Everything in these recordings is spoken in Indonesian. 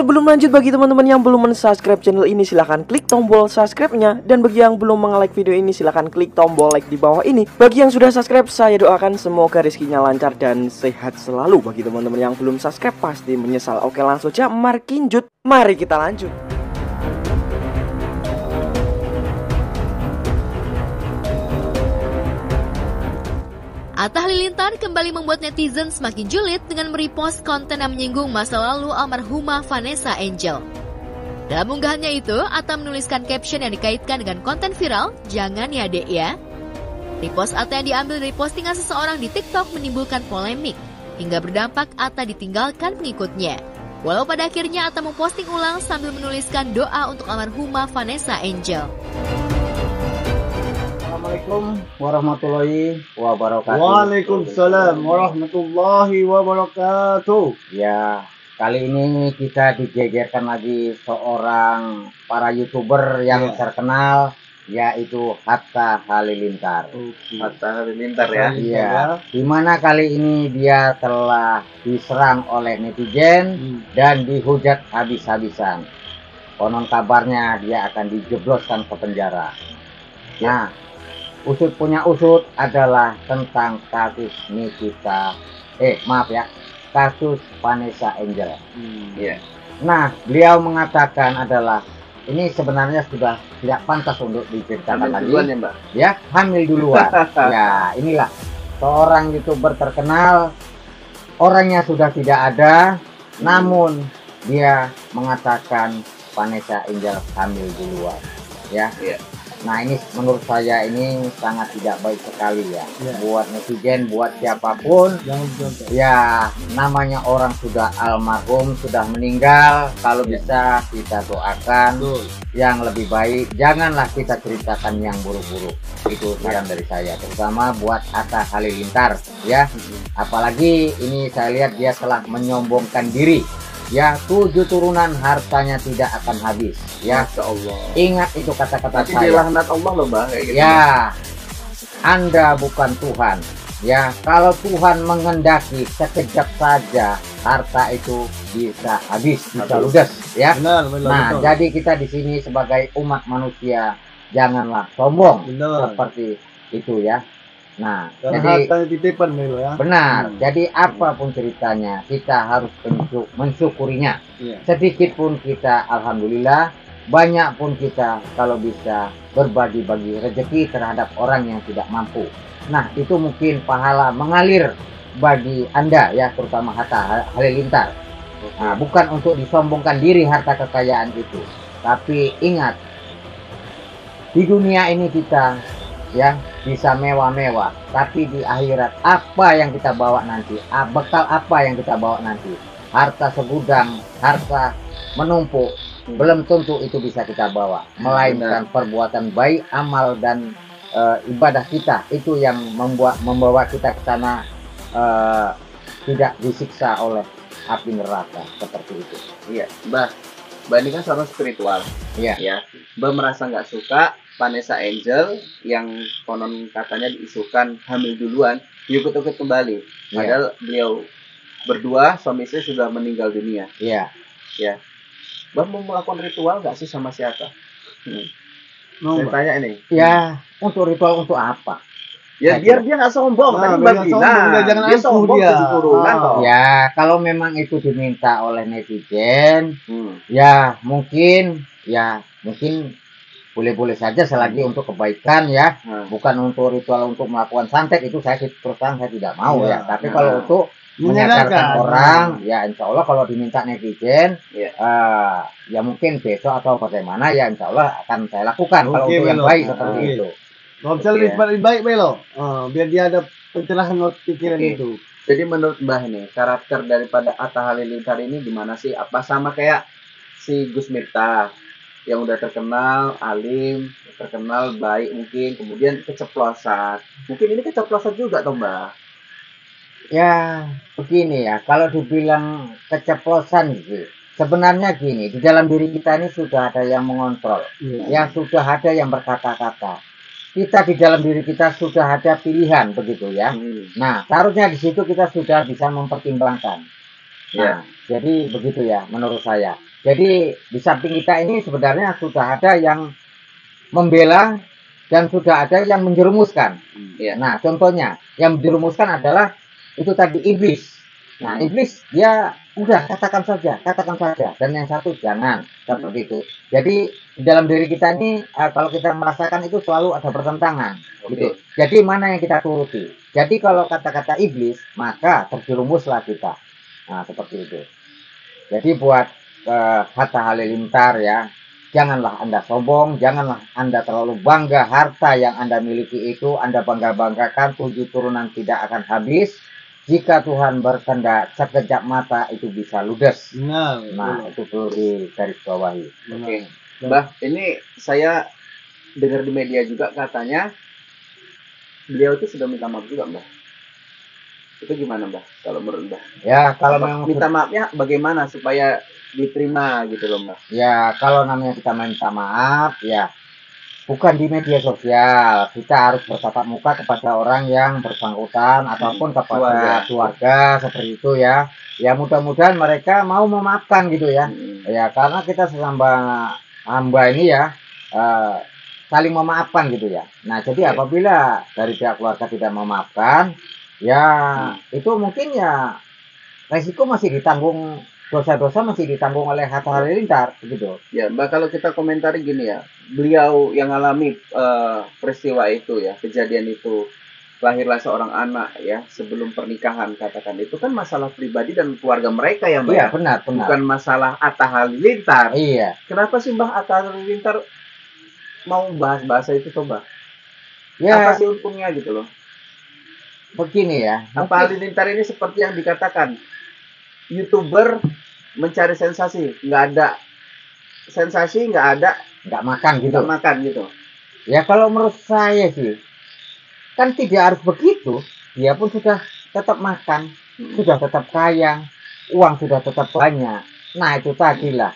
sebelum lanjut, bagi teman-teman yang belum men-subscribe channel ini silahkan klik tombol subscribe-nya. Dan bagi yang belum meng-like video ini silahkan klik tombol like di bawah ini. Bagi yang sudah subscribe, saya doakan semoga rezekinya lancar dan sehat selalu. Bagi teman-teman yang belum subscribe pasti menyesal. Oke, langsung aja markinjut. Mari kita lanjut. Atta Halilintar kembali membuat netizen semakin julid dengan merepost konten yang menyinggung masa lalu almarhumah Vanessa Angel. Dalam unggahannya itu, Atta menuliskan caption yang dikaitkan dengan konten viral, "Jangan ya dek ya." Repost Atta yang diambil dari postingan seseorang di TikTok menimbulkan polemik, hingga berdampak Atta ditinggalkan pengikutnya. Walau pada akhirnya Atta memposting ulang sambil menuliskan doa untuk almarhumah Vanessa Angel. Assalamualaikum warahmatullahi wabarakatuh. Waalaikumsalam warahmatullahi wabarakatuh. Ya, kali ini kita digegerkan lagi seorang para YouTuber yang terkenal, yaitu Atta Halilintar. Atta Halilintar ya. Iya. Dimana kali ini dia telah diserang oleh netizen dan dihujat habis-habisan. Konon kabarnya dia akan dijebloskan ke penjara. Nah, usut punya usut adalah tentang kasus kasus Vanessa Angel. Nah, beliau mengatakan adalah ini sebenarnya sudah tidak pantas untuk diceritakan lagi. Duluan ya, Mbak? Ya, hamil duluan. Ya, inilah seorang YouTuber terkenal, orangnya sudah tidak ada, namun dia mengatakan Vanessa Angel hamil duluan. Ya. Nah, ini menurut saya ini sangat tidak baik sekali ya. Buat netizen, buat siapapun. Ya, namanya orang sudah almarhum, sudah meninggal. Kalau bisa kita doakan yang lebih baik. Janganlah kita ceritakan yang buruk-buruk. Itu saran dari saya, terutama buat Atta Halilintar ya. Apalagi ini saya lihat dia telah menyombongkan diri. Ya, 7 turunan hartanya tidak akan habis. Ya, Masya Allah. Ingat itu kata-kata saya. Laknat Allah loh, Mbak. Kayak gitu. Ya, Anda bukan Tuhan. Ya, kalau Tuhan menghendaki sekejap saja harta itu bisa habis, bisa ludes. Ya. Benar, Nah, jadi kita di sini sebagai umat manusia janganlah sombong seperti itu ya. Nah, jadi titipan ya. benar. Jadi apapun ceritanya kita harus mensyukurinya. Sedikit pun kita alhamdulillah, banyak pun kita kalau bisa berbagi-bagi rezeki terhadap orang yang tidak mampu. Nah, itu mungkin pahala mengalir bagi Anda ya, terutama Atta Halilintar. Nah, bukan untuk disombongkan diri harta kekayaan itu, tapi ingat di dunia ini kita ya bisa mewah-mewah, tapi di akhirat apa yang kita bawa nanti, bekal apa yang kita bawa nanti, harta segudang, harta menumpuk, belum tentu itu bisa kita bawa, melainkan perbuatan baik, amal dan ibadah kita itu yang membawa kita ke sana, tidak disiksa oleh api neraka seperti itu. Iya, Mbak ini kan seorang spiritual. Iya. Ya, Mbak merasa nggak suka Vanessa Angel yang konon katanya diisukan hamil duluan diikut-ikut kembali. Padahal beliau berdua suami istri sudah meninggal dunia. Iya. Ya, Mbak mau melakukan ritual nggak sih sama si Atta? Saya tanya ini. Ya, untuk ritual untuk apa? Ya biar dia nggak sombong. Tadi Mbak bilang dia sombong 7 turunan toh. Ya, kalau memang itu diminta oleh netizen, ya mungkin boleh-boleh saja selagi untuk kebaikan ya, bukan untuk ritual untuk melakukan santet, itu saya terus terang saya tidak mau ya. Tapi kalau untuk menyadarkan orang, ya insya Allah kalau diminta netizen, ya mungkin besok atau bagaimana ya insya Allah akan saya lakukan kalau untuk yang baik seperti itu. Kalau bisa lebih baik Belo, biar dia ada pencerahan pikiran itu. Jadi menurut Mbah ini karakter daripada Atta Halilintar ini gimana sih? Apa sama kayak si Gus Miftah yang udah terkenal alim, terkenal baik mungkin, kemudian keceplosan. Mungkin ini keceplosan juga toh Mbah. Ya begini ya, kalau dibilang keceplosan sih, sebenarnya gini, di dalam diri kita ini sudah ada yang mengontrol, ya sudah ada yang berkata-kata. Kita di dalam diri kita sudah ada pilihan begitu ya. Nah, seharusnya di situ kita sudah bisa mempertimbangkan. Nah, jadi begitu ya menurut saya. Jadi di samping kita ini sebenarnya sudah ada yang membela dan sudah ada yang menjerumuskan. Iya. Nah, contohnya yang menjerumuskan adalah itu tadi iblis. Nah, iblis dia udah katakan saja. Dan yang satu jangan seperti itu. Jadi di dalam diri kita ini kalau kita merasakan itu selalu ada pertentangan. Gitu. Jadi mana yang kita turuti? Jadi kalau kata-kata iblis maka terjerumuslah kita. Nah, seperti itu. Jadi buat Hatta Halilintar ya, janganlah Anda sombong, janganlah Anda terlalu bangga harta yang Anda miliki itu Anda bangga-banggakan 7 turunan tidak akan habis. Jika Tuhan berkehendak sekejap mata itu bisa ludes. Nah, itu perlu digarisbawahi. Oke. Mbah, ini saya dengar di media juga katanya beliau itu sudah minta maaf juga, Mbah. Itu gimana, Mbah? Kalau menurut Mbah? Ya, kalau memang minta maafnya bagaimana supaya diterima gitu loh, Mbah? Ya, kalau namanya kita minta maaf, ya bukan di media sosial. Kita harus bertatap muka kepada orang yang bersangkutan ataupun kepada keluarga seperti itu ya. Ya mudah-mudahan mereka mau memaafkan gitu ya. Ya karena kita sesama hamba ini ya saling memaafkan gitu ya. Nah jadi apabila dari pihak keluarga tidak memaafkan, ya itu mungkin ya resiko masih ditanggung. Dosa-dosa masih ditanggung oleh Hatta Halilintar begitu. Ya, Mbak, kalau kita komentari gini ya, beliau yang alami peristiwa itu ya, kejadian itu, lahirlah seorang anak ya sebelum pernikahan, katakan itu kan masalah pribadi dan keluarga mereka ya, Mbak. Iya, benar. Bukan masalah Hatta Halilintar. Iya. Kenapa sih Mbak Hatta Halilintar mau bahas-bahasa itu coba? Ya. Apa sih untungnya gitu loh? Begini ya. Hatta Halilintar ini seperti yang dikatakan YouTuber mencari sensasi, nggak ada sensasi, nggak makan gitu. Ya kalau menurut saya sih kan tidak harus begitu. Dia pun sudah tetap makan, sudah tetap kaya, uang sudah tetap banyak. Nah itu tadi lah,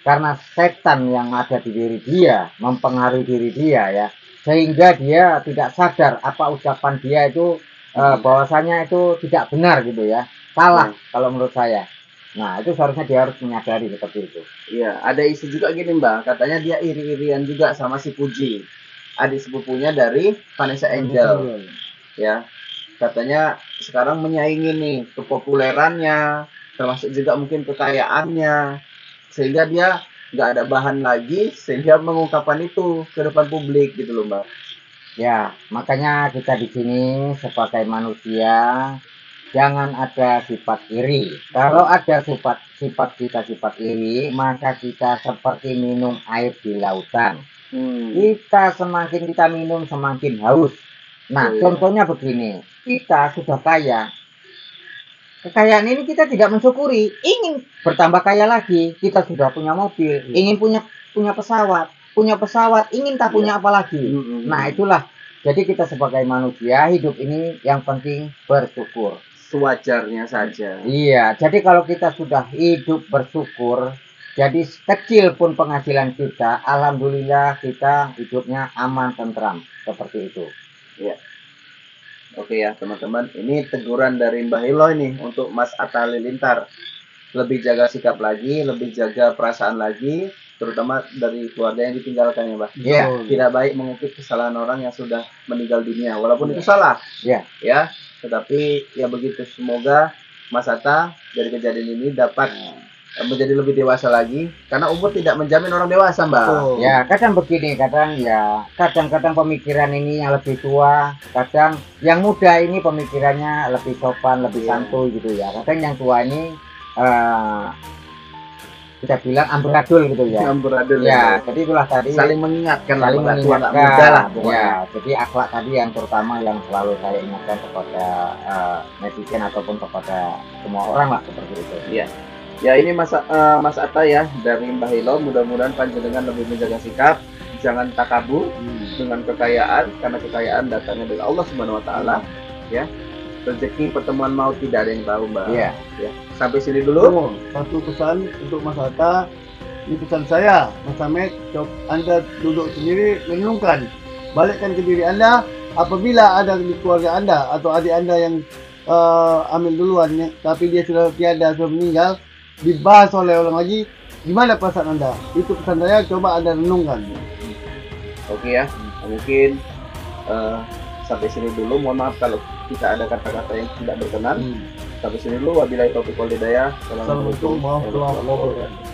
karena setan yang ada di diri dia mempengaruhi diri dia ya, sehingga dia tidak sadar apa ucapan dia itu bahwasanya itu tidak benar gitu ya, salah kalau menurut saya. Nah itu seharusnya dia harus menyadari seperti itu. Iya, ada isu juga gini Mbak, katanya dia iri-irian juga sama si Puji, adik sepupunya dari Vanessa Angel. Ya, katanya sekarang menyaingi nih kepopulerannya, termasuk juga mungkin kekayaannya, sehingga dia nggak ada bahan lagi, sehingga mengungkapkan itu ke depan publik gitu loh Mbak. Ya, makanya kita di sini sebagai manusia jangan ada sifat iri. Kalau ada sifat iri, maka kita seperti minum air di lautan. Kita semakin kita minum semakin haus. Nah, contohnya begini, kita sudah kaya. Kekayaan ini kita tidak mensyukuri, ingin bertambah kaya lagi. Kita sudah punya mobil, ingin punya pesawat, ingin tak punya apa lagi. Nah, itulah. Jadi kita sebagai manusia hidup ini yang penting bersyukur. Sewajarnya saja. Iya, jadi kalau kita sudah hidup bersyukur, jadi kecil pun penghasilan kita, alhamdulillah kita hidupnya aman, tentram, seperti itu. Iya. Oke ya teman-teman, ini teguran dari Mbah Hilo ini untuk Mas Hatta Halilintar. Lebih jaga sikap lagi, lebih jaga perasaan lagi, terutama dari keluarga yang ditinggalkan ya Mbah. Iya. Tidak baik mengungkit kesalahan orang yang sudah meninggal dunia, walaupun itu salah. Iya. Ya. Tetapi ya begitu, semoga Mas Hatta dari kejadian ini dapat menjadi lebih dewasa lagi, karena umur tidak menjamin orang dewasa Mbak. Ya kadang begini, kadang-kadang pemikiran ini yang lebih tua, kadang yang muda ini pemikirannya lebih sopan, lebih santuy gitu ya. Kadang yang tua ini kita bilang amburadul gitu ya. Amburadul ya. Jadi itulah tadi saling mengingatkan, saling mengingatkan muda lah ya. Jadi akhlak tadi yang terutama yang selalu saya ingatkan kepada netizen ataupun kepada semua orang lah seperti itu. Iya. Ya ini Mas Hatta ya dari Mbah Hilo, mudah-mudahan panjenengan lebih menjaga sikap, jangan takabur dengan kekayaan, karena kekayaan datangnya dari Allah Subhanahu wa taala ya. Rezeki pertemuan maut tidak ada yang tahu Mbak. Iya. Ya. Sampai sini dulu. Satu pesan untuk Mas Hatta. Ini pesan saya, Mas Hamed, Anda duduk sendiri, renungkan, balikkan ke diri Anda. Apabila ada di keluarga Anda atau adik Anda yang ambil duluan, tapi dia sudah tiada, sudah meninggal, dibahas oleh orang lagi, gimana perasaan Anda? Itu pesan saya, coba Anda renungkan. Oke ya, mungkin sampai sini dulu. Mohon maaf kalau kita ada kata-kata yang tidak berkenan. Sampai sini dulu. Wabillahi taufiq wal hidayah. Assalamualaikum warahmatullahi wabarakatuh.